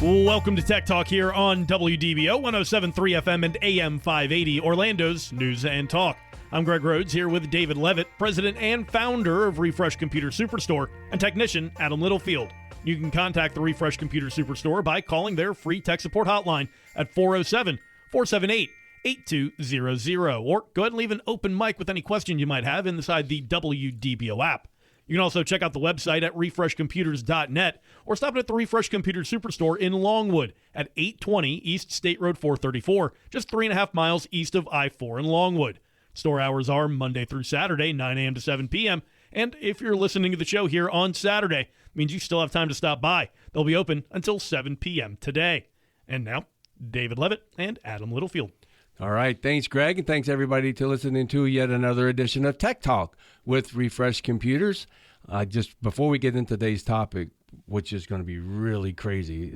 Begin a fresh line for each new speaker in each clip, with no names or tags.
Welcome to Tech Talk here on WDBO 107.3 FM and AM 580, Orlando's News and Talk. I'm Greg Rhodes here with David Leavitt, president and founder of Refresh Computer Superstore, and technician Adam Littlefield. You can contact the Refresh Computer Superstore by calling their free tech support hotline at 407-478-8200, or go ahead and leave an open mic with any question you might have inside the WDBO app. You can also check out the website at refreshcomputers.net or stop at the Refresh Computer Superstore in Longwood at 820 East State Road 434, just 3.5 miles east of I-4 in Longwood. Store hours are Monday through Saturday, 9 a.m. to 7 p.m., and if you're listening to the show here on Saturday, it means you still have time to stop by. They'll be open until 7 p.m. today. And now, David Leavitt and Adam Littlefield.
All right. Thanks, Greg, and thanks, everybody, to listening to yet another edition of Tech Talk with Refresh Computers. Just before we get into today's topic, which is going to be really crazy,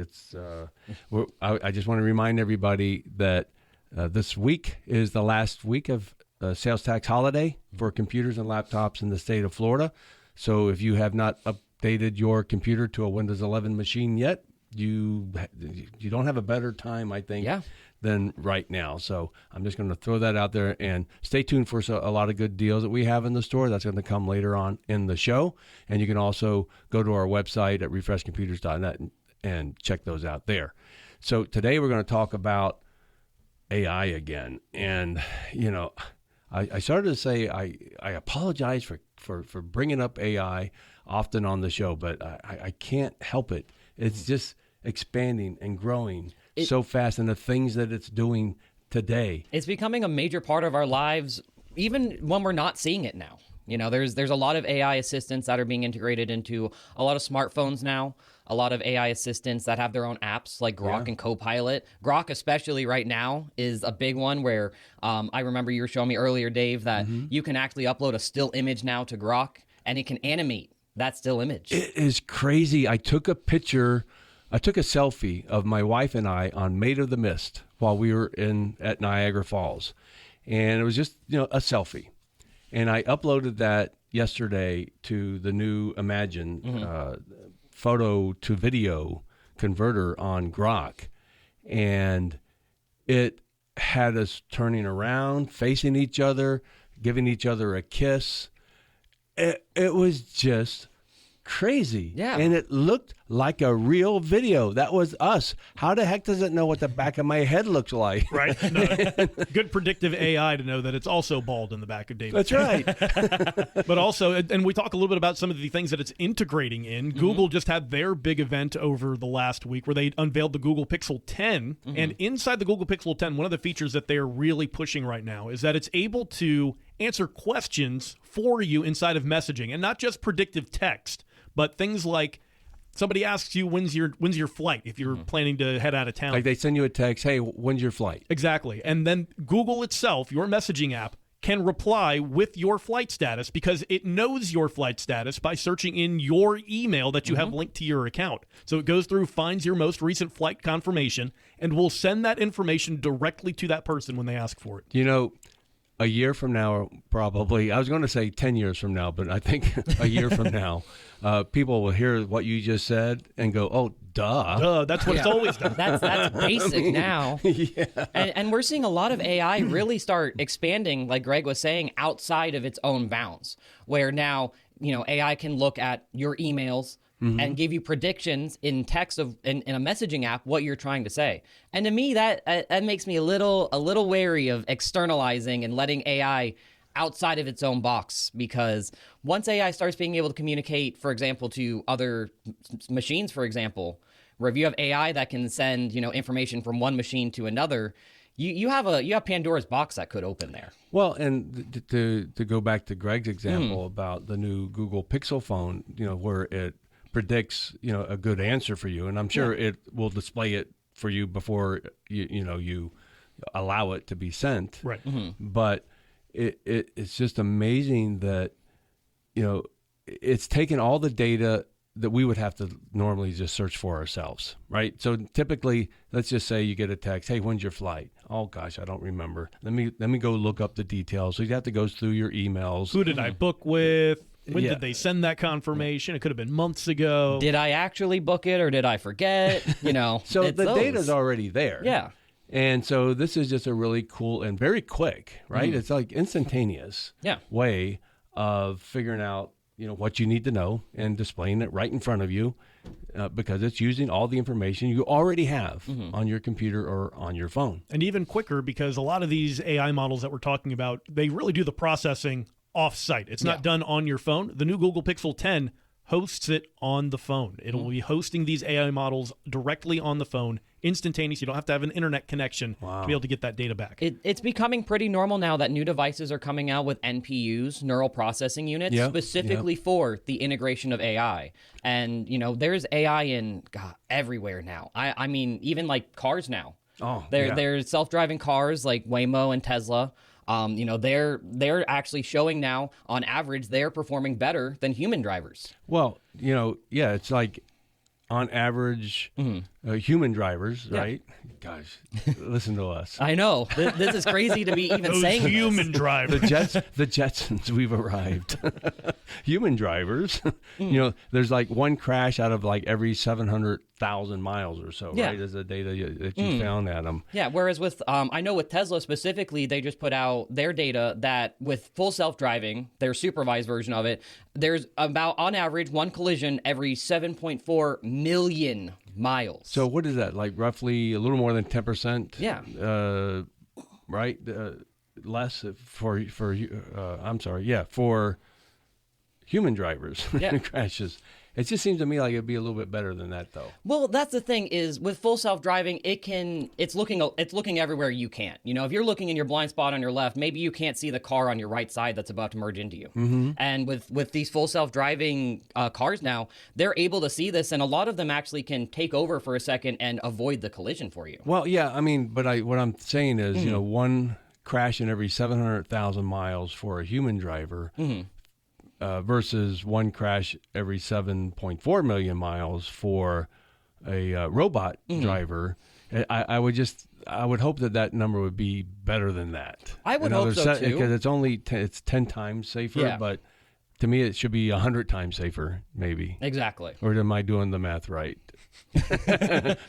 I just want to remind everybody that this week is the last week of sales tax holiday for computers and laptops in the state of Florida. So if you have not updated your computer to a Windows 11 machine yet, you don't have a better time, I think, than right now. So I'm just going to throw that out there and stay tuned for a lot of good deals that we have in the store. That's going to come later on in the show. And you can also go to our website at refreshcomputers.net and check those out there. So today we're going to talk about AI again. And, you know, I started to say I apologize for bringing up AI often on the show, but I can't help it. It's just expanding and growing so fast, and the things that it's doing today.
It's becoming a major part of our lives, even when we're not seeing it now. You know, there's a lot of AI assistants that are being integrated into a lot of smartphones now, a lot of AI assistants that have their own apps like Grok and Copilot. Grok, especially right now, is a big one where I remember you were showing me earlier, Dave, that you can actually upload a still image now to Grok, and it can animate that still image.
It is crazy. I took a selfie of my wife and I on Maid of the Mist while we were at Niagara Falls. And it was just, a selfie. And I uploaded that yesterday to the new Imagine photo to video converter on Grok. And it had us turning around, facing each other, giving each other a kiss. It was just crazy. Yeah. And it looked like a real video. That was us. How the heck does it know what the back of my head looks like?
Right. No. Good predictive AI to know that it's also bald in the back of David's
head.
That's right. But also, and we talk a little bit about some of the things that it's integrating in. Google just had their big event over the last week where they unveiled the Google Pixel 10. And inside the Google Pixel 10, one of the features that they're really pushing right now is that it's able to answer questions for you inside of messaging, and not just predictive text, but things like somebody asks you, when's your flight if you're planning to head out of town.
Like they send you a text, hey, when's your flight?
Exactly. And then Google itself, your messaging app, can reply with your flight status because it knows your flight status by searching in your email that you have linked to your account. So it goes through, finds your most recent flight confirmation, and will send that information directly to that person when they ask for it.
A year from now, probably, I was going to say 10 years from now, but I think a year from now, people will hear what you just said and go, oh, duh.
Duh, that's what it's always done.
That's basic now. And we're seeing a lot of AI really start expanding, like Greg was saying, outside of its own bounds, where now, AI can look at your emails and give you predictions in text in a messaging app what you're trying to say. And to me, that makes me a little wary of externalizing and letting AI outside of its own box, because once AI starts being able to communicate, for example, to other machines, for example, where if you have AI that can send information from one machine to another, you have Pandora's box that could open there.
Well, and to go back to Greg's example about the new Google Pixel phone, where it predicts, a good answer for you. And I'm sure it will display it for you before you allow it to be sent.
Right.
But it's just amazing that, it's taken all the data that we would have to normally just search for ourselves, right? So typically, let's just say you get a text, hey, when's your flight? Oh gosh, I don't remember. Let me go look up the details. So you have to go through your emails.
Who did I book with? When did they send that confirmation? It could have been months ago.
Did I actually book it or did I forget?
So the data's already there.
Yeah.
And so this is just a really cool and very quick, right? It's like instantaneous way of figuring out, what you need to know and displaying it right in front of you because it's using all the information you already have on your computer or on your phone.
And even quicker because a lot of these AI models that we're talking about, they really do the processing off-site. It's not done on your phone. The new Google Pixel 10 hosts it on the phone. It'll be hosting these AI models directly on the phone, instantaneous. You don't have to have an internet connection to be able to get that data back.
It's becoming pretty normal now that new devices are coming out with NPUs, neural processing units, specifically for the integration of AI. And, there's AI in everywhere now. I mean, even like cars now. There's self-driving cars like Waymo and Tesla. They're actually showing now, on average, they're performing better than human drivers.
Well, it's like on average, human drivers, right? Gosh, listen to us.
I know. This is crazy to be even
Those
saying
human
this.
drivers.
The Jetsons, we've arrived. Human drivers, there's like one crash out of like every 700,000 miles or so, right? Is the data that you found, Adam.
Yeah, whereas with, I know with Tesla specifically, they just put out their data that with full self-driving, their supervised version of it, there's about, on average, one collision every 7.4 million miles.
So what is that, like roughly a little more than 10%?
Yeah.
Right? Less for human drivers crashes. It just seems to me like it'd be a little bit better than that, though.
Well, that's the thing is with full self-driving, it's looking everywhere you can't. If you're looking in your blind spot on your left, maybe you can't see the car on your right side that's about to merge into you. And with these full self-driving cars now, they're able to see this, and a lot of them actually can take over for a second and avoid the collision for you.
Well, yeah, I mean, but what I'm saying is, one crash in every 700,000 miles for a human driver. Versus one crash every 7.4 million miles for a robot driver. I would hope that number would be better than that.
I would hope so too,
because it's 10 times safer. But to me, it should be 100 times safer, maybe.
Exactly.
Or am I doing the math right?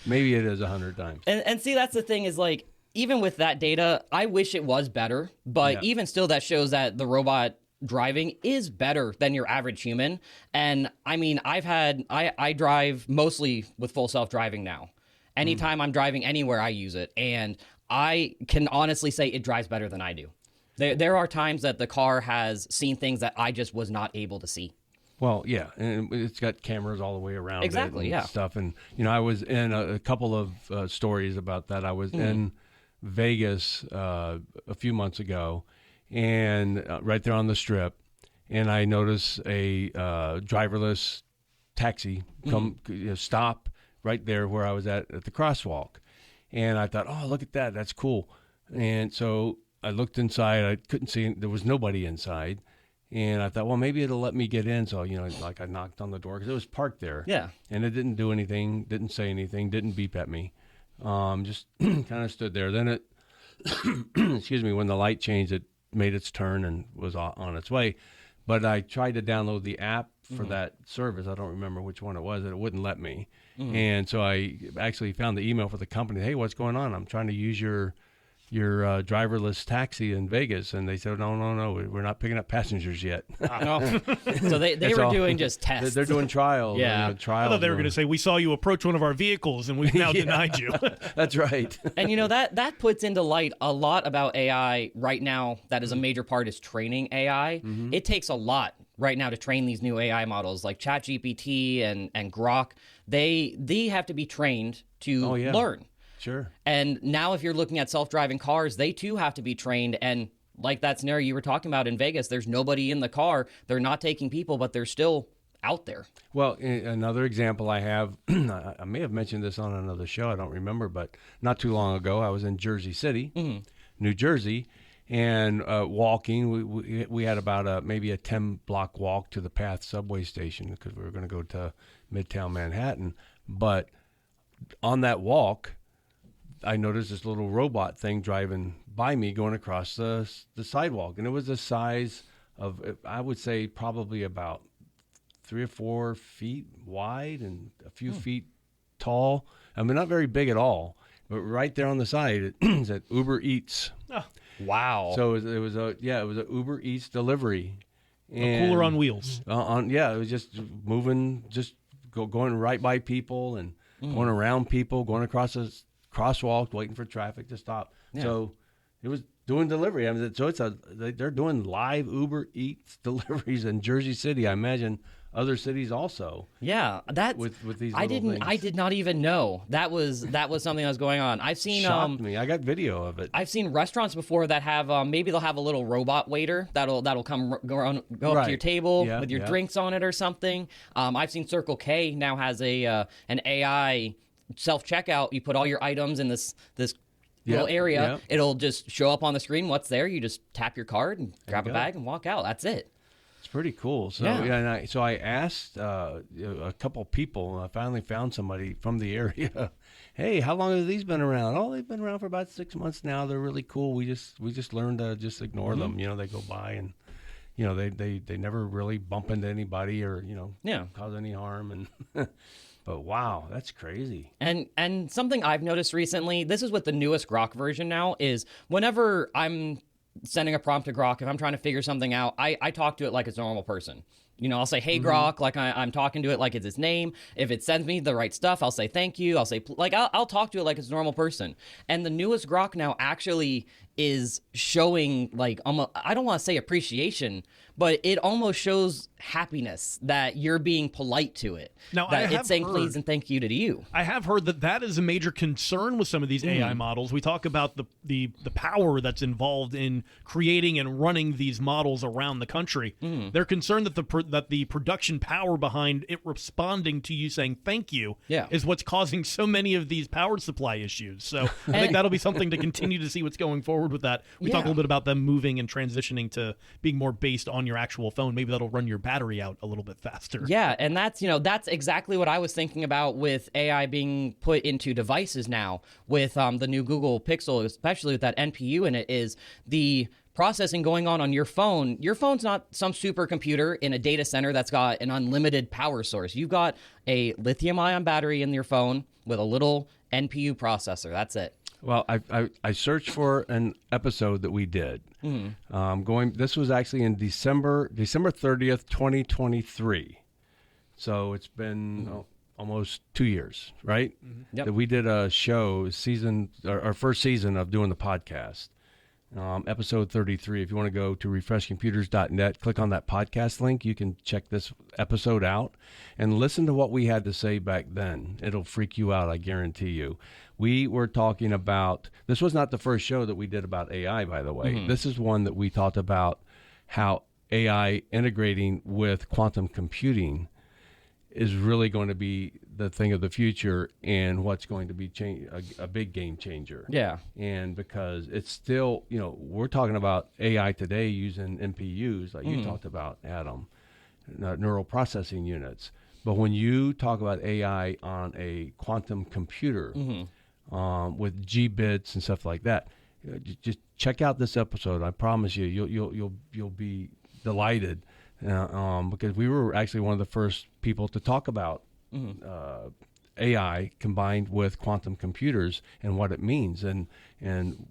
Maybe it is 100 times.
And see, that's the thing is like even with that data, I wish it was better. But even still, that shows that the robot driving is better than your average human. And I mean, I drive mostly with full self-driving now. Anytime I'm driving anywhere, I use it. And I can honestly say it drives better than I do. There are times that the car has seen things that I just was not able to see.
Well, yeah, and it's got cameras all the way around
exactly,
it and stuff. And, I was in a couple of stories about that. I was in Vegas a few months ago, and right there on the Strip, and I noticed a driverless taxi stop right there where I was at the crosswalk. And I thought, oh, look at that. That's cool. And so I looked inside. I couldn't see. There was nobody inside. And I thought, well, maybe it'll let me get in. So, like I knocked on the door because it was parked there.
Yeah.
And it didn't do anything, didn't say anything, didn't beep at me. Just kind of stood there. Then it, excuse me, when the light changed, it made its turn and was on its way. But I tried to download the app for that service. I don't remember which one it was, and it wouldn't let me. And so I actually found the email for the company. Hey, what's going on? I'm trying to use your driverless taxi in Vegas. And they said, no, we're not picking up passengers yet.
So they were doing just tests.
They're doing trials.
I thought they were going to say, we saw you approach one of our vehicles and we've now denied you.
That's right.
And that puts into light a lot about AI right now. That is a major part is training AI. It takes a lot right now to train these new AI models like ChatGPT and Grok. They have to be trained to learn.
Sure.
And now if you're looking at self-driving cars, they too have to be trained. And like that scenario you were talking about in Vegas, there's nobody in the car. They're not taking people, but they're still out there.
Well, another example I have, I may have mentioned this on another show, I don't remember, but not too long ago, I was in Jersey City, New Jersey, and walking. We had about maybe a 10-block walk to the Path subway station because we were going to go to Midtown Manhattan. But on that walk, I noticed this little robot thing driving by me going across the sidewalk. And it was the size I would say probably about 3 or 4 feet wide and a few feet tall. I mean, not very big at all, but right there on the side it said Uber Eats.
Oh,
Wow.
So it was a Uber Eats delivery.
a cooler on wheels.
It was just moving, just going right by people and going around people, going across a crosswalk, waiting for traffic to stop.
Yeah.
So it was doing delivery. I mean, so they're doing live Uber Eats deliveries in Jersey City. I imagine other cities also.
Yeah, that's
with these.
I
things.
did not even know that was something that was going on. I've seen
Shocked me. I got video of it.
I've seen restaurants before that have maybe they'll have a little robot waiter that'll come go up to your table with your drinks on it or something. I've seen Circle K now has an AI self checkout. You put all your items in this little area.
Yep.
It'll just show up on the screen what's there. You just tap your card and grab a bag and walk out. That's it.
It's pretty cool. So I asked a couple people. I finally found somebody from the area. Hey, how long have these been around? Oh, they've been around for about 6 months now. They're really cool. We just learned to just ignore them. You know, they go by and they never really bump into anybody or cause any harm. And but wow, that's crazy.
And something I've noticed recently, this is with the newest Grok version now, is whenever I'm sending a prompt to Grok, if I'm trying to figure something out, I talk to it like it's a normal person. I'll say, hey, Grok, like I'm talking to it like it's its name. If it sends me the right stuff, I'll say thank you. I'll say, I'll talk to it like it's a normal person. And the newest Grok now actually is showing, like, I don't want to say appreciation, but it almost shows happiness that you're being polite to it.
Now,
that it's saying please and thank you to you.
I have heard that is a major concern with some of these AI models. We talk about the power that's involved in creating and running these models around the country. They're concerned that the production power behind it responding to you saying thank you is what's causing so many of these power supply issues. So I think that'll be something to continue to see what's going forward with that. We talk a little bit about them moving and transitioning to being more based on your actual phone. Maybe that'll run your battery out a little bit faster.
Yeah, and that's exactly what I was thinking about with AI being put into devices now with the new Google Pixel, especially with that NPU in it, is the processing going on your phone. Your phone's not some supercomputer in a data center that's got an unlimited power source. You've got a lithium-ion battery in your phone with a little NPU processor. That's it.
Well, I searched for an episode that we did. This was actually in December 30th, 2023. So it's been almost 2 years, right?
Yep.
That we did a show our first season of doing the podcast. Episode 33. If you want to go to refreshcomputers.net, click on that podcast link. You can check this episode out and listen to what we had to say back then. It'll freak you out, I guarantee you. We were talking about, this was not the first show that we did about AI, by the way. This is one that we talked about how AI integrating with quantum computing is really going to be the thing of the future and what's going to be a big game changer.
Yeah.
And because it's still, we're talking about AI today using NPUs, like you talked about, Adam, neural processing units. But when you talk about AI on a quantum computer with G-bits and stuff like that, just check out this episode. I promise you, you'll be delighted. Because we were actually one of the first people to talk about AI combined with quantum computers and what it means, and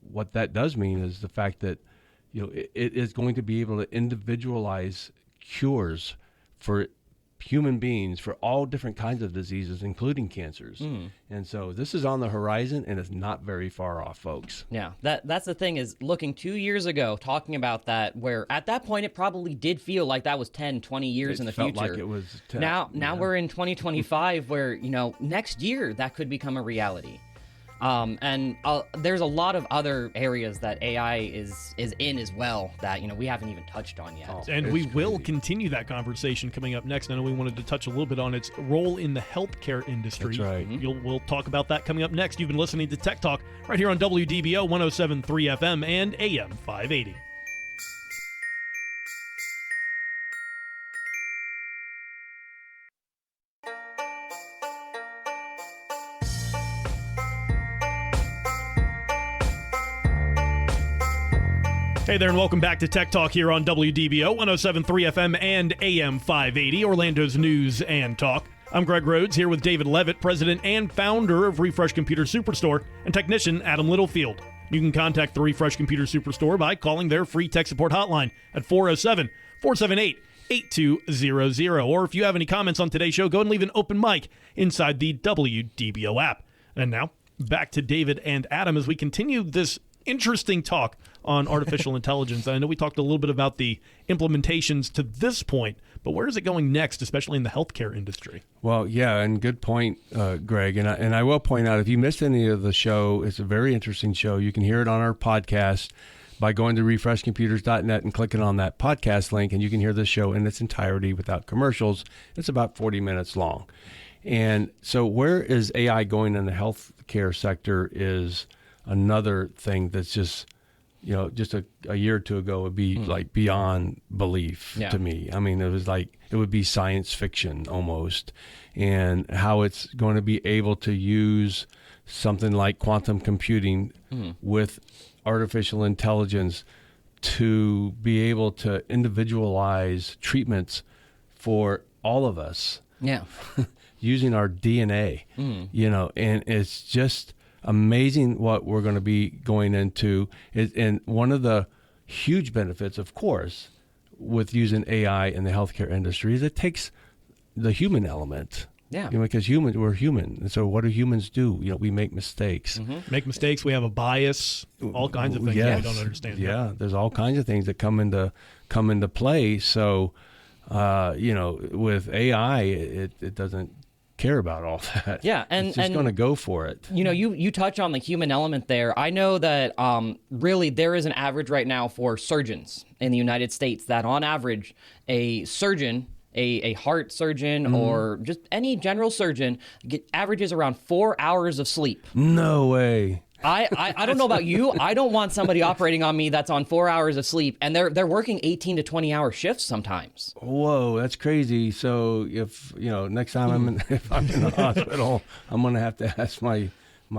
what that does mean is the fact that it is going to be able to individualize cures for human beings for all different kinds of diseases, including cancers. And so this is on the horizon, and it's not very far off, folks.
Yeah, that's the thing, is looking 2 years ago, talking about that, where at that point it probably did feel like that was 10, 20 years in the future.
It felt like it was 10.
Now we're in 2025 where, next year that could become a reality. And there's a lot of other areas that AI is in as well that, we haven't even touched on yet.
And we will continue that conversation coming up next. I know we wanted to touch a little bit on its role in the healthcare industry.
That's right.
We'll talk about that coming up next. You've been listening to Tech Talk right here on WDBO 107.3 FM and AM 580. Hey there, and welcome back to Tech Talk here on WDBO 107.3 FM and AM 580, Orlando's news and talk. I'm Greg Rhodes here with David Leavitt, president and founder of Refresh Computer Superstore, and technician Adam Littlefield. You can contact the Refresh Computer Superstore by calling their free tech support hotline at 407-478-8200. Or if you have any comments on today's show, go and leave an open mic inside the WDBO app. And now, back to David and Adam as we continue this interesting talk on artificial intelligence. I know we talked a little bit about the implementations to this point, but where is it going next, especially in the healthcare industry?
Well, yeah, and good point, Greg. And I will point out, if you missed any of the show, it's a very interesting show. You can hear it on our podcast by going to refreshcomputers.net and clicking on that podcast link, and you can hear the show in its entirety without commercials. It's about 40 minutes long. And so where is AI going in the healthcare sector is another thing that's just, just a year or two ago would be like beyond belief to me. I mean, it was like, it would be science fiction almost, and how it's going to be able to use something like quantum computing with artificial intelligence to be able to individualize treatments for all of us.
Yeah.
Using our DNA, and it's just amazing what we're going to be going into. And one of the huge benefits, of course, with using AI in the healthcare industry is it takes the human element.
Yeah.
Because we're human. And so what do humans do? We make mistakes.
Make mistakes. We have a bias, all kinds of things that we don't understand.
Yeah, there's all kinds of things that come into play. So, with AI, it doesn't care about all that.
Yeah, and
it's just going to go for it.
You touch on the human element there. I know that really there is an average right now for surgeons in the United States that on average a surgeon, a heart surgeon or just any general surgeon averages around 4 hours of sleep.
No way.
I don't know about you. I don't want somebody operating on me that's on 4 hours of sleep, and they're working 18 to 20-hour shifts sometimes.
Whoa, that's crazy. So if next time if I'm in the hospital, I'm going to have to ask my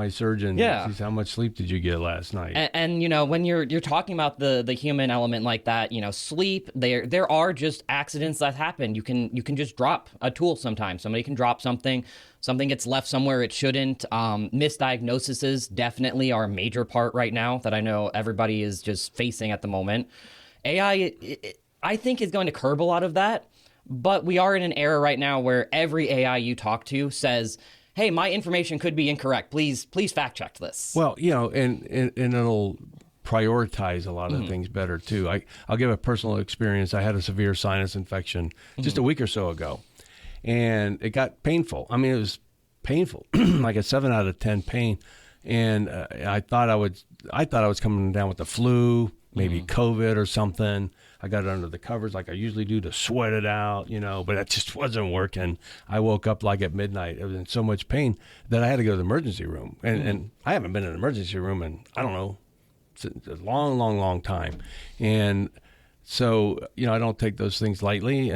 surgeon, how much sleep did you get last night?
And when you're talking about the human element like that, sleep, there are just accidents that happen. You can just drop a tool sometimes. Somebody can drop something gets left somewhere it shouldn't. Misdiagnoses definitely are a major part right now that I know everybody is just facing at the moment. AI, I think, is going to curb a lot of that, but we are in an era right now where every AI you talk to says, hey, my information could be incorrect. Please fact check this.
Well, and it'll prioritize a lot of things better too. I'll give a personal experience. I had a severe sinus infection just a week or so ago, and it got painful. I mean, it was painful, like a 7 out of 10 pain. And I thought I was coming down with the flu, maybe COVID or something. I got it under the covers like I usually do to sweat it out, but it just wasn't working. I woke up like at midnight. I was in so much pain that I had to go to the emergency room. And I haven't been in an emergency room in, I don't know, it's a long, long, long time. And so, I don't take those things lightly.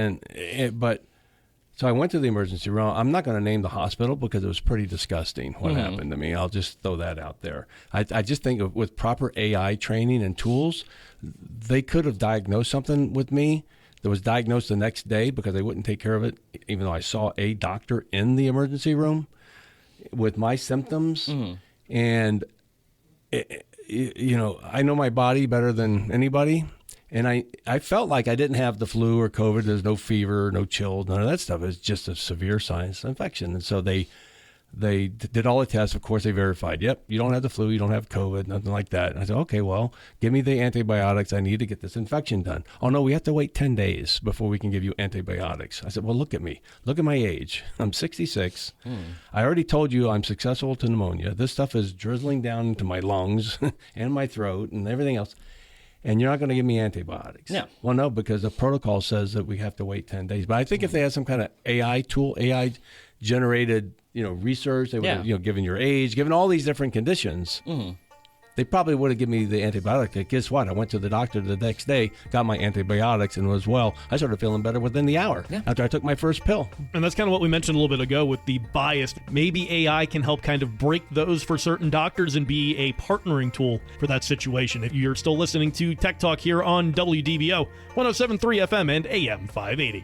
So I went to the emergency room. I'm not going to name the hospital because it was pretty disgusting what happened to me. I'll just throw that out there. I just think with proper AI training and tools, they could have diagnosed something with me that was diagnosed the next day because they wouldn't take care of it, even though I saw a doctor in the emergency room with my symptoms. And, I know my body better than anybody. And I felt like I didn't have the flu or COVID. There's no fever, no chills, none of that stuff. It's just a severe sinus infection. And so they did all the tests. Of course, they verified, yep, you don't have the flu, you don't have COVID, nothing like that. And I said, okay, well, give me the antibiotics I need to get this infection done. Oh, no, we have to wait 10 days before we can give you antibiotics. I said, well, look at me. Look at my age. I'm 66. I already told you I'm susceptible to pneumonia. This stuff is drizzling down into my lungs and my throat and everything else. And you're not going to give me antibiotics.
No.
Well, no, because the protocol says that we have to wait 10 days. But I think if they had some kind of AI tool, AI-generated, research, they would have, given your age, given all these different conditions, they probably would have given me the antibiotic. Guess what? I went to the doctor the next day, got my antibiotics, and was well. I started feeling better within the hour after I took my first pill.
And that's kind of what we mentioned a little bit ago with the bias. Maybe AI can help kind of break those for certain doctors and be a partnering tool for that situation. If you're still listening to Tech Talk here on WDBO 107.3 FM and AM 580.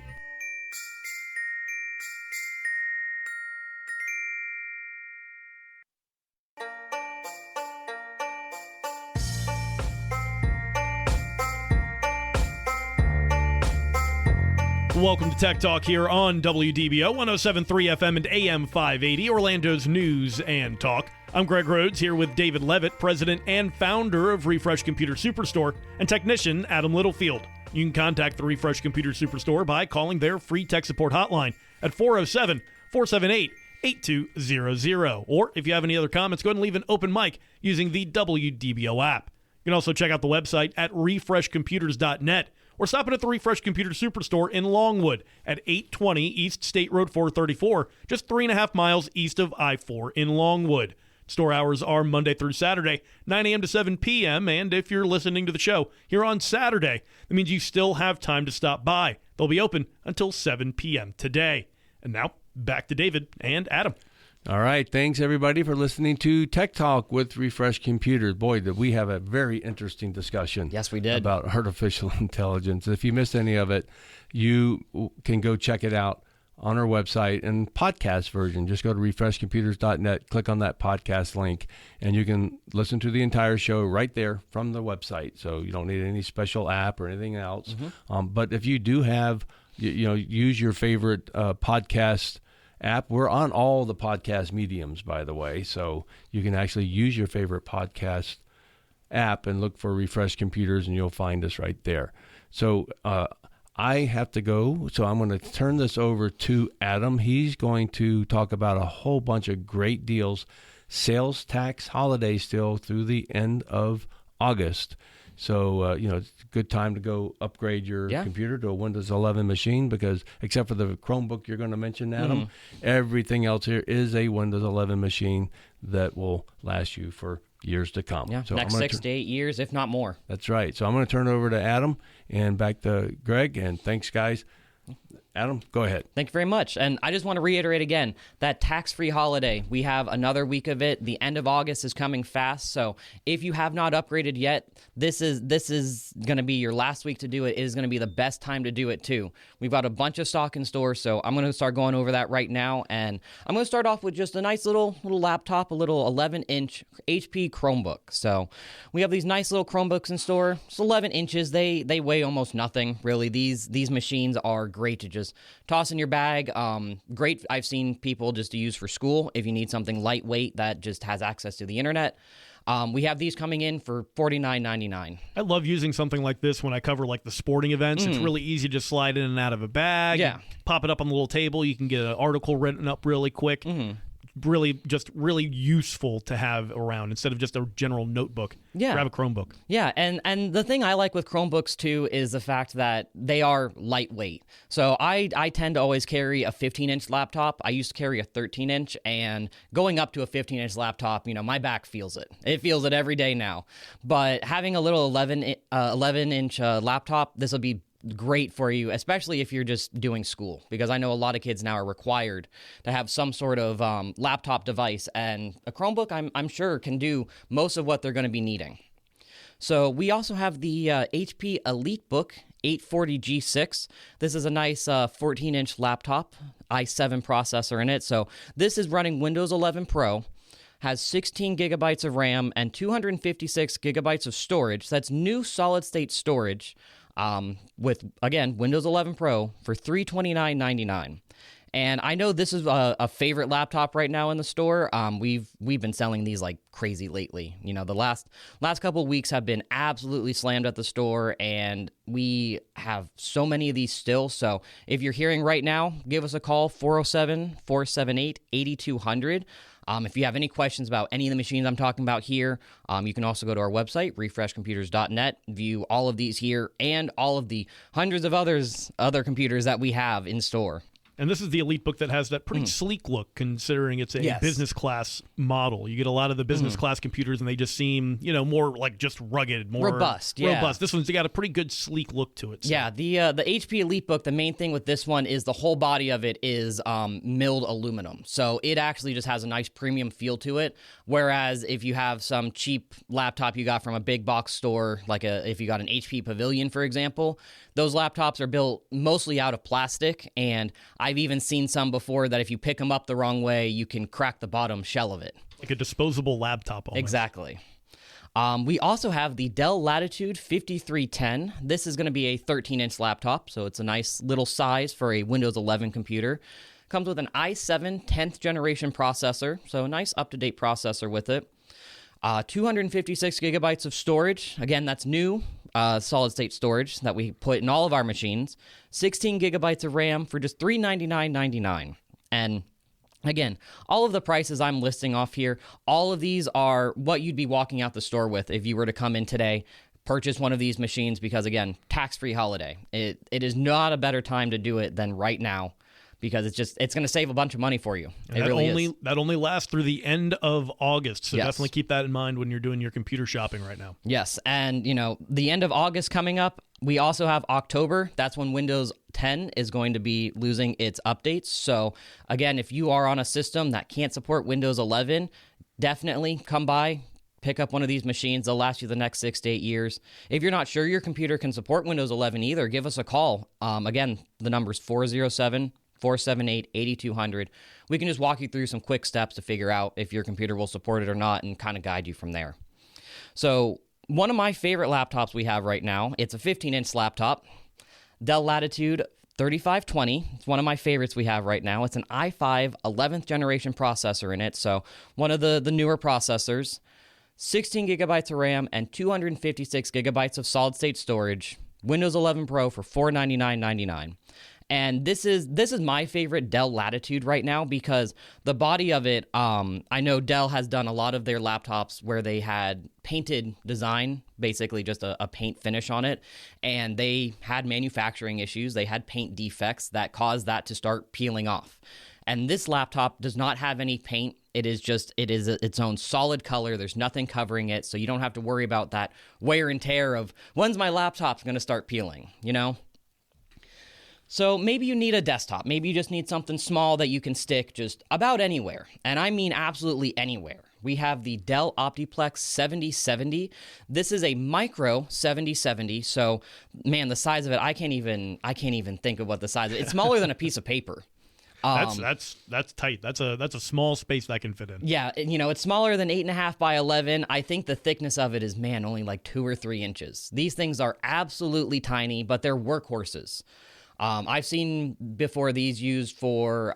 Welcome to Tech Talk here on WDBO 107.3 FM and AM 580, Orlando's news and talk. I'm Greg Rhodes here with David Leavitt, president and founder of Refresh Computer Superstore, and technician Adam Littlefield. You can contact the Refresh Computer Superstore by calling their free tech support hotline at 407-478-8200. Or if you have any other comments, go ahead and leave an open mic using the WDBO app. You can also check out the website at refreshcomputers.net. Or stop in at the Refresh Computer Superstore in Longwood at 820 East State Road 434, just 3.5 miles east of I-4 in Longwood. Store hours are Monday through Saturday, 9 a.m. to 7 p.m., and if you're listening to the show here on Saturday, that means you still have time to stop by. They'll be open until 7 p.m. today. And now, back to David and Adam.
All right. Thanks, everybody, for listening to Tech Talk with Refresh Computers. Boy, did we have a very interesting discussion.
Yes, we did.
About artificial intelligence. If you missed any of it, you can go check it out on our website in podcast version. Just go to refreshcomputers.net, click on that podcast link, and you can listen to the entire show right there from the website. So you don't need any special app or anything else. Mm-hmm. But if you do have, use your favorite podcast app. We're on all the podcast mediums, by the way, so you can actually use your favorite podcast app and look for Refresh Computers, and you'll find us right there. So I have to go, so I'm going to turn this over to Adam. He's going to talk about a whole bunch of great deals, sales tax holiday still through the end of August. So, it's a good time to go upgrade your computer to a Windows 11 machine because except for the Chromebook you're going to mention, Adam, everything else here is a Windows 11 machine that will last you for years to come.
Yeah, so next 6 to 8 years, if not more.
That's right. So I'm going to turn it over to Adam and back to Greg, and thanks, guys. Adam, go ahead.
Thank you very much. And I just want to reiterate again, that tax-free holiday, we have another week of it. The end of August is coming fast. So if you have not upgraded yet, this is going to be your last week to do it. It is going to be the best time to do it too. We've got a bunch of stock in store, so I'm going to start going over that right now. And I'm going to start off with just a nice little laptop, a little 11-inch HP Chromebook. So we have these nice little Chromebooks in store. It's 11 inches. They weigh almost nothing, really. These machines are great to just toss in your bag. Great. I've seen people just to use for school if you need something lightweight that just has access to the internet. We have these coming in for $49.99.
I love using something like this when I cover like the sporting events. It's really easy to just slide in and out of a bag.
Yeah.
Pop it up on the little table. You can get an article written up really quick. Really useful to have around instead of just a general notebook.
Yeah.
Grab a Chromebook.
Yeah, and the thing I like with Chromebooks too is the fact that they are lightweight. So I tend to always carry a 15-inch laptop. I used to carry a 13-inch, and going up to a 15-inch laptop, my back feels it. It feels it every day now. But having a little 11-inch laptop, this will be great for you, especially if you're just doing school, because I know a lot of kids now are required to have some sort of laptop device, and a Chromebook I'm sure can do most of what they're going to be needing. So we also have the HP EliteBook 840G6. This is a nice 14-inch laptop, i7 processor in it. So this is running Windows 11 Pro, has 16 gigabytes of RAM and 256 gigabytes of storage. So that's new solid-state storage. With, again, Windows 11 Pro for $329.99. And I know this is a favorite laptop right now in the store. We've been selling these like crazy lately. The last couple of weeks have been absolutely slammed at the store, and we have so many of these still. So if you're hearing right now, give us a call, 407-478-8200. If you have any questions about any of the machines I'm talking about here, you can also go to our website, refreshcomputers.net, view all of these here and all of the hundreds of other computers that we have in store.
And this is the EliteBook that has that pretty sleek look, considering it's a
Yes.
business class model. You get a lot of the business class computers, and they just seem, more like just rugged, more
Robust, yeah.
robust. This one's got a pretty good sleek look to it. So.
Yeah, the HP EliteBook, the main thing with this one is the whole body of it is milled aluminum. So it actually just has a nice premium feel to it. Whereas if you have some cheap laptop you got from a big box store, like if you got an HP Pavilion, for example, those laptops are built mostly out of plastic, and I've even seen some before that if you pick them up the wrong way, you can crack the bottom shell of it.
Like a disposable laptop almost.
Exactly. We also have the Dell Latitude 5310. This is going to be a 13-inch laptop, so it's a nice little size for a Windows 11 computer. Comes with an i7 10th generation processor, so a nice up-to-date processor with it. 256 gigabytes of storage. Again, that's new solid-state storage that we put in all of our machines. 16 gigabytes of RAM for just $399.99. And again, all of the prices I'm listing off here, all of these are what you'd be walking out the store with if you were to come in today, purchase one of these machines, because again, tax-free holiday. It is not a better time to do it than right now, because it's going to save a bunch of money for you. It really is.
That only lasts through the end of August, so
Yes.
definitely keep that in mind when you're doing your computer shopping right now.
Yes, and the end of August coming up, we also have October. That's when Windows 10 is going to be losing its updates. So again, if you are on a system that can't support Windows 11, definitely come by, pick up one of these machines. They'll last you the next 6 to 8 years. If you're not sure your computer can support Windows 11 either, give us a call. Again, the number's 407-478-8200. We can just walk you through some quick steps to figure out if your computer will support it or not and kind of guide you from there. So one of my favorite laptops we have right now, it's a 15-inch laptop, Dell Latitude 3520. It's one of my favorites we have right now. It's an i5 11th generation processor in it, so one of the newer processors. 16 gigabytes of RAM and 256 gigabytes of solid-state storage. Windows 11 Pro for $499.99. And this is my favorite Dell Latitude right now, because the body of it, I know Dell has done a lot of their laptops where they had painted design, basically just a paint finish on it, and they had manufacturing issues. They had paint defects that caused that to start peeling off. And this laptop does not have any paint. It is its own solid color. There's nothing covering it, so you don't have to worry about that wear and tear of when's my laptop going to start peeling, So maybe you need a desktop. Maybe you just need something small that you can stick just about anywhere. And I mean absolutely anywhere. We have the Dell Optiplex 7070. This is a micro 7070. So, man, the size of it, I can't even think of what the size of it. It's smaller than a piece of paper.
That's tight. That's a small space that can fit in.
Yeah, it's smaller than 8.5 by 11. I think the thickness of it is, only like 2 or 3 inches. These things are absolutely tiny, but they're workhorses. I've seen before these used for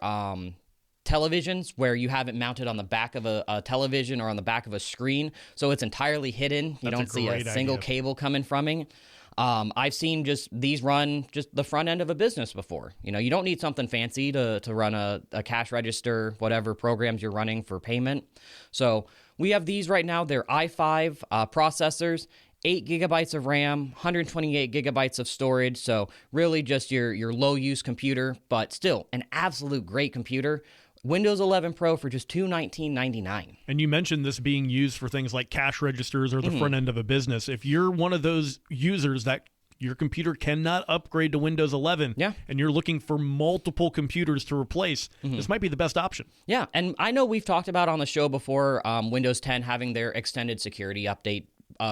televisions where you have it mounted on the back of a television or on the back of a screen, so it's entirely hidden. You don't see a single cable coming from it. I've seen these run just the front end of a business before. You don't need something fancy to run a cash register, whatever programs you're running for payment. So we have these right now. They're i5 processors, 8 gigabytes of RAM, 128 gigabytes of storage. So really just your low-use computer, but still an absolute great computer. Windows 11 Pro for just $219.99.
And you mentioned this being used for things like cash registers or the front end of a business. If you're one of those users that your computer cannot upgrade to Windows 11, and you're looking for multiple computers to replace, this might be the best option.
Yeah, and I know we've talked about on the show before Windows 10 having their extended security update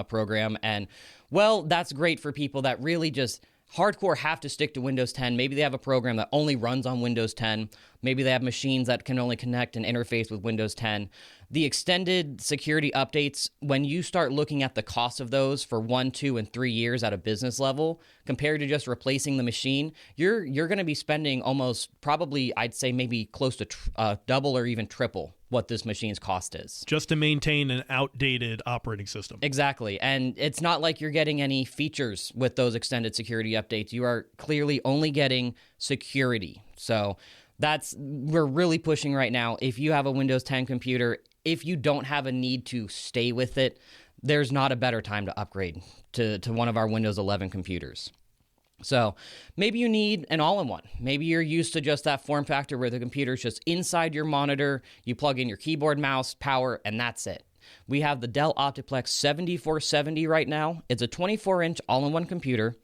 program, and, well, that's great for people that really just hardcore have to stick to Windows 10. Maybe they have a program that only runs on Windows 10. Maybe they have machines that can only connect and interface with Windows 10. The extended security updates, when you start looking at the cost of those for 1, 2, and 3 years at a business level, compared to just replacing the machine, you're going to be spending almost probably, I'd say maybe close to double or even triple what this machine's cost is.
Just to maintain an outdated operating system.
Exactly. And it's not like you're getting any features with those extended security updates. You are clearly only getting security. So we're really pushing right now. If you have a Windows 10 computer, if you don't have a need to stay with it, there's not a better time to upgrade to one of our Windows 11 computers. So maybe you need an all-in-one. Maybe you're used to just that form factor where the computer's just inside your monitor, you plug in your keyboard, mouse, power, and that's it. We have the Dell Optiplex 7470 right now. It's a 24-inch all-in-one computer.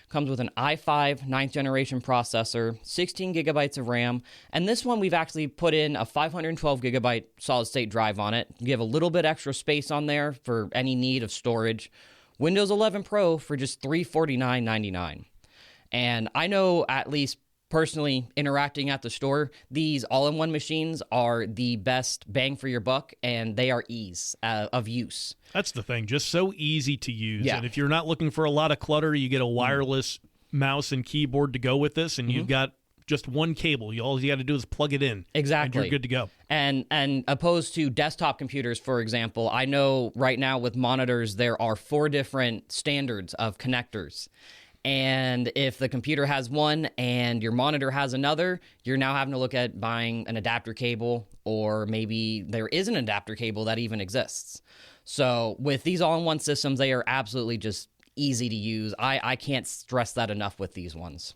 Comes with an i5 9th generation processor, 16 gigabytes of RAM, and this one we've actually put in a 512 gigabyte solid-state drive on it. You have a little bit extra space on there for any need of storage. Windows 11 Pro for just $349.99. And I know, at least personally interacting at the store, these all-in-one machines are the best bang for your buck, and they are ease of use.
That's the thing, just so easy to use.
Yeah.
And if you're not looking for a lot of clutter, you get a wireless mouse and keyboard to go with this, and you've got just one cable. All you got to do is plug it in.
Exactly.
And you're good to go.
And opposed to desktop computers, for example, I know right now with monitors, there are 4 different standards of connectors. And if the computer has one and your monitor has another, you're now having to look at buying an adapter cable, or maybe there is an adapter cable that even exists. So with these all-in-one systems, they are absolutely just easy to use. I can't stress that enough with these ones.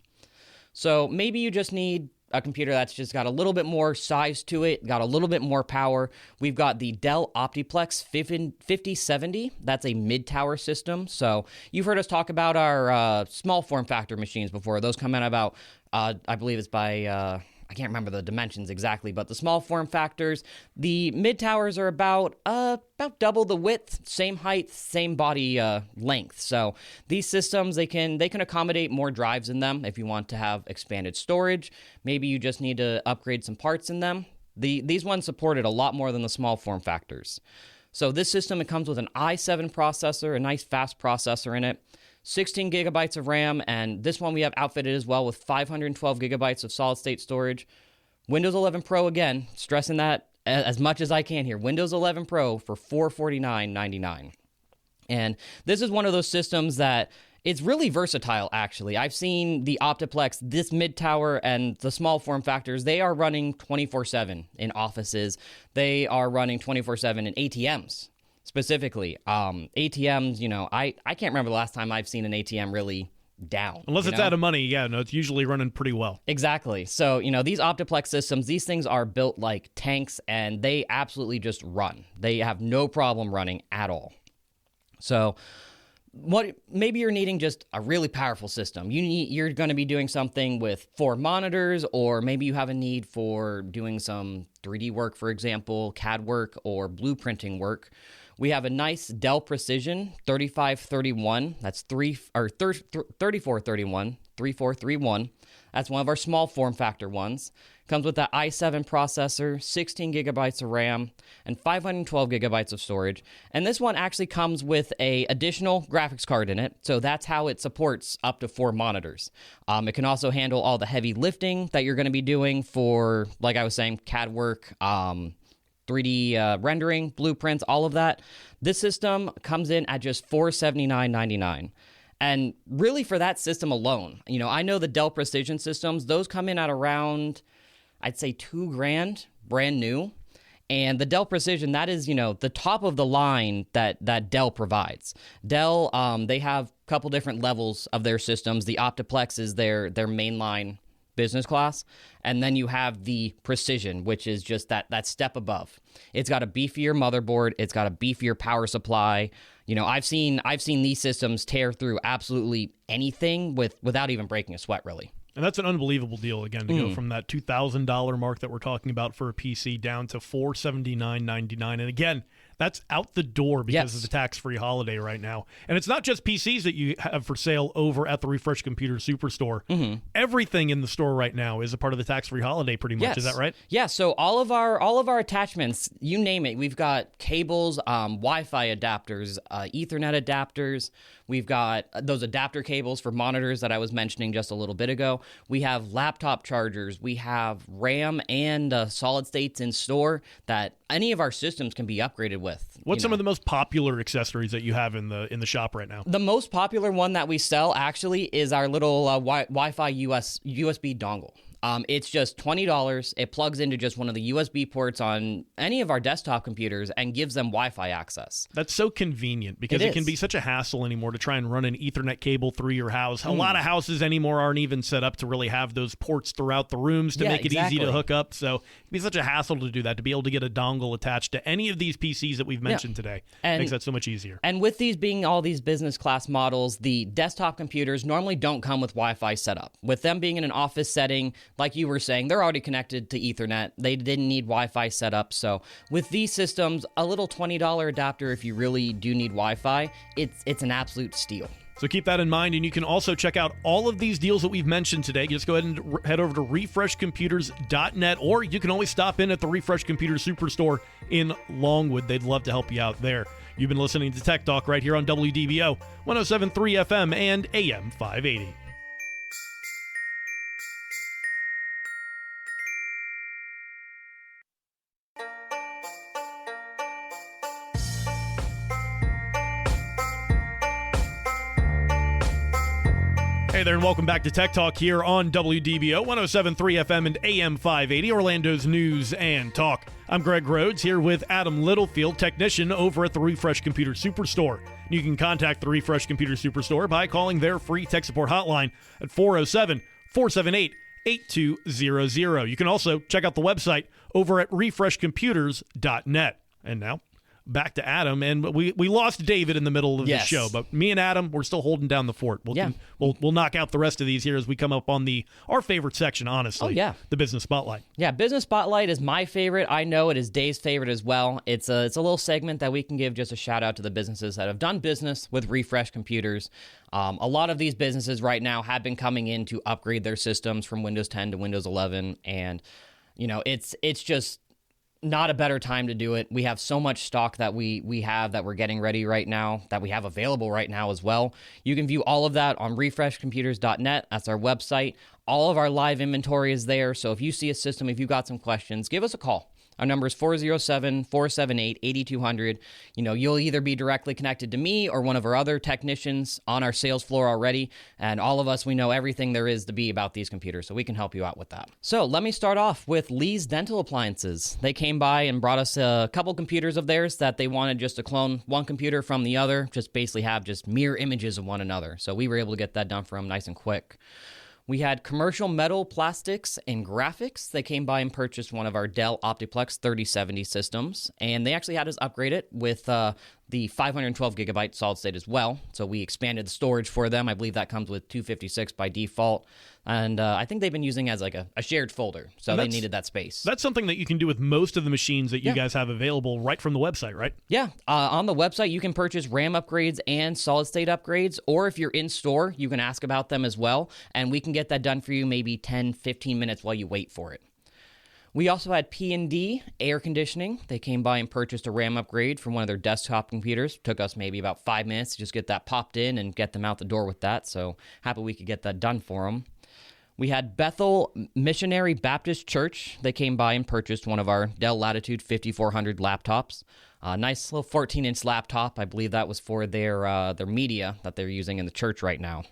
So maybe you just need a computer that's just got a little bit more size to it, got a little bit more power. We've got the Dell Optiplex 5070. That's a mid-tower system. So you've heard us talk about our small form factor machines before. Those come in about, I believe it's by... I can't remember the dimensions exactly, but the small form factors, the mid towers are about double the width, same height, same body length. So these systems, they can accommodate more drives in them if you want to have expanded storage. Maybe you just need to upgrade some parts in them. These ones supported a lot more than the small form factors. So this system, it comes with an i7 processor, a nice fast processor in it. 16 gigabytes of RAM, and this one we have outfitted as well with 512 gigabytes of solid-state storage. Windows 11 Pro, again, stressing that as much as I can here. Windows 11 Pro for $449.99. And this is one of those systems that it's really versatile, actually. I've seen the Optiplex, this mid-tower, and the small form factors, they are running 24/7 in offices. They are running 24/7 in ATMs. Specifically, ATMs, I can't remember the last time I've seen an ATM really down.
Unless it's out of money, it's usually running pretty well.
Exactly. So, these Optiplex systems, these things are built like tanks, and they absolutely just run. They have no problem running at all. So, maybe you're needing just a really powerful system. You're going to be doing something with 4 monitors, or maybe you have a need for doing some 3D work, for example, CAD work or blueprinting work. We have a nice Dell Precision 3531. That's 3431. That's one of our small form factor ones. Comes with that i7 processor, 16 gigabytes of RAM, and 512 gigabytes of storage. And this one actually comes with a additional graphics card in it, so that's how it supports up to 4 monitors. It can also handle all the heavy lifting that you're going to be doing for, like I was saying, CAD work, 3D rendering, blueprints, all of that. This system comes in at just $479.99. And really for that system alone, I know the Dell Precision systems, those come in at around, I'd say $2,000, brand new. And the Dell Precision, that is, the top of the line that Dell provides. Dell, they have a couple different levels of their systems. The Optiplex is their mainline business class, and then you have the Precision, which is just that step above. It's got a beefier motherboard, it's got a beefier power supply. I've seen these systems tear through absolutely anything without even breaking a sweat, really.
And that's an unbelievable deal, again, to go from that $2,000 mark that we're talking about for a PC down to $479.99. And again, that's out the door because of the tax-free holiday right now. And it's not just PCs that you have for sale over at the Refresh Computer Superstore. Everything in the store right now is a part of the tax-free holiday pretty much. Is that right?
Yeah, so all of our attachments, you name it. We've got cables, Wi-Fi adapters, Ethernet adapters. We've got those adapter cables for monitors that I was mentioning just a little bit ago. We have laptop chargers. We have RAM and solid states in store that any of our systems can be upgraded with.
What's some of the most popular accessories that you have in the shop right now?
The most popular one that we sell actually is our little Wi-Fi USB dongle. It's just $20. It plugs into just one of the USB ports on any of our desktop computers and gives them Wi-Fi access.
That's so convenient because it can be such a hassle anymore to try and run an Ethernet cable through your house. A lot of houses anymore aren't even set up to really have those ports throughout the rooms to make it easy to hook up. So it'd be such a hassle to do that, to be able to get a dongle attached to any of these PCs that we've mentioned today. Makes that so much easier.
And with these being all these business class models, the desktop computers normally don't come with Wi-Fi setup. With them being in an office setting, like you were saying, they're already connected to Ethernet. They didn't need Wi-Fi setup. So with these systems, a little $20 adapter, if you really do need Wi-Fi, it's an absolute steal.
So keep that in mind, and you can also check out all of these deals that we've mentioned today. Just go ahead and head over to refreshcomputers.net, or you can always stop in at the Refresh Computers Superstore in Longwood. They'd love to help you out there. You've been listening to Tech Talk right here on WDBO, 107.3 FM and AM 580. Hey there, and welcome back to Tech Talk here on WDBO, 107.3 FM and AM 580, Orlando's news and talk. I'm Greg Rhodes here with Adam Littlefield, technician over at the Refresh Computer Superstore. You can contact the Refresh Computer Superstore by calling their free tech support hotline at 407-478-8200. You can also check out the website over at refreshcomputers.net. And now, back to Adam, and we lost David in the middle of the show, but me and Adam, we're still holding down the fort. We'll knock out the rest of these here as we come up on our favorite section, honestly. The Business Spotlight. Yeah, Business Spotlight is my favorite. I know it is Dave's favorite as well. It's a little segment that we can give just a shout out to the businesses that have done business with Refresh Computers. A lot of these businesses right now have been coming in to upgrade their systems from Windows 10 to Windows 11, and it's just not a better time to do it. We have so much stock that we have that we're getting ready right now, that we have available right now as well. You can view all of that on refreshcomputers.net. That's our website. All of our live inventory is there. So if you see a system, if you've got some questions, give us a call. Our number is 407-478-8200. You'll either be directly connected to me or one of our other technicians on our sales floor already. And all of us, we know everything there is to be about these computers, so we can help you out with that. So let me start off with Lee's Dental Appliances. They came by and brought us a couple computers of theirs that they wanted just to clone one computer from the other, just basically have just mirror images of one another. So we were able to get that done for them nice and quick. We had Commercial Metal Plastics and Graphics. They came by and purchased one of our Dell Optiplex 3070 systems, and they actually had us upgrade it with the 512 gigabyte solid state as well. So we expanded the storage for them. I believe that comes with 256 by default. And I think they've been using as like a shared folder. So they needed that space. That's something that you can do with most of the machines that you guys have available right from the website, right? Yeah. On the website, you can purchase RAM upgrades and solid state upgrades. Or if you're in store, you can ask about them as well. And we can get that done for you maybe 10, 15 minutes while you wait for it. We also had P&D Air Conditioning. They came by and purchased a RAM upgrade from one of their desktop computers. Took us maybe about 5 minutes to just get that popped in and get them out the door with that. So happy we could get that done for them. We had Bethel Missionary Baptist Church. They came by and purchased one of our Dell Latitude 5400 laptops. A nice little 14-inch laptop. I believe that was for their media that they're using in the church right now.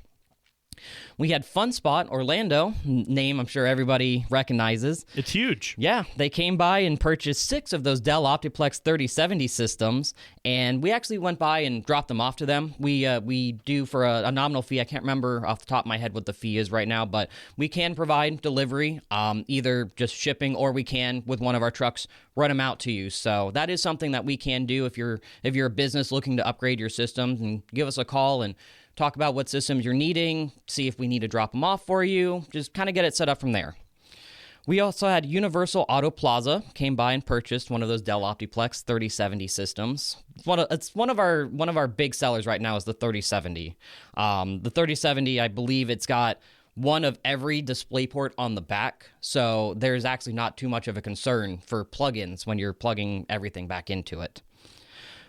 We had FunSpot Orlando, name I'm sure everybody recognizes. It's huge. Yeah, they came by and purchased 6 of those Dell Optiplex 3070 systems, and we actually went by and dropped them off to them. We do for a nominal fee. I can't remember off the top of my head what the fee is right now, but we can provide delivery, either just shipping, or we can, with one of our trucks, run them out to you. So that is something that we can do if you're a business looking to upgrade your systems, and give us a call and talk about what systems you're needing, see if we need to drop them off for you, just kind of get it set up from there. We also had Universal Auto Plaza, came by and purchased one of those Dell Optiplex 3070 systems. It's one of our big sellers right now is the 3070. The 3070, I believe it's got one of every DisplayPort on the back, so there's actually not too much of a concern for plugins when you're plugging everything back into it.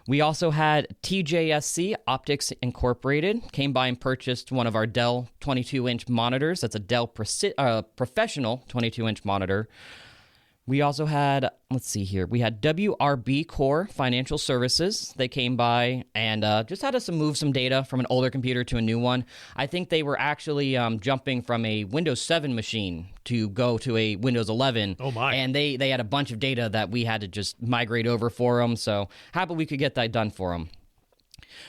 We also had TJSC Optics Incorporated, came by and purchased one of our Dell 22-inch monitors. That's a Dell Professional 22-inch monitor.
We also had, let's see here, we had WRB Core Financial Services. They came by and just had us move some data from an older computer to a new one. I think they were actually jumping from a Windows 7 machine to go to a Windows 11.
Oh, my.
And they had a bunch of data that we had to just migrate over for them. So happy we could get that done for them.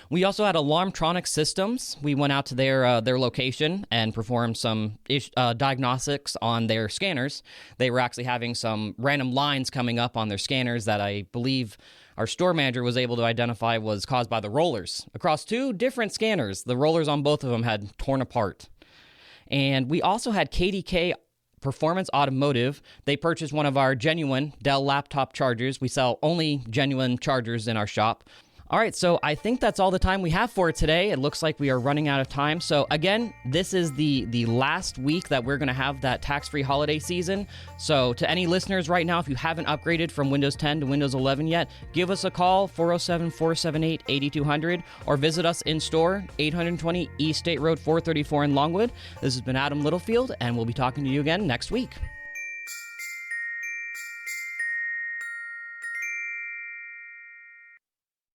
We also had Alarmtronic Systems. We went out to their location and performed some diagnostics on their scanners. They were actually having some random lines coming up on their scanners that I believe our store manager was able to identify was caused by the rollers. Across 2 different scanners, the rollers on both of them had torn apart. And we also had KDK Performance Automotive. They purchased one of our genuine Dell laptop chargers. We sell only genuine chargers in our shop. All right, so I think that's all the time we have for today. It looks like we are running out of time. So again, this is the last week that we're going to have that tax-free holiday season. So to any listeners right now, if you haven't upgraded from Windows 10 to Windows 11 yet, give us a call, 407-478-8200, or visit us in store, 820 East State Road 434 in Longwood. This has been Adam Littlefield, and we'll be talking to you again next week.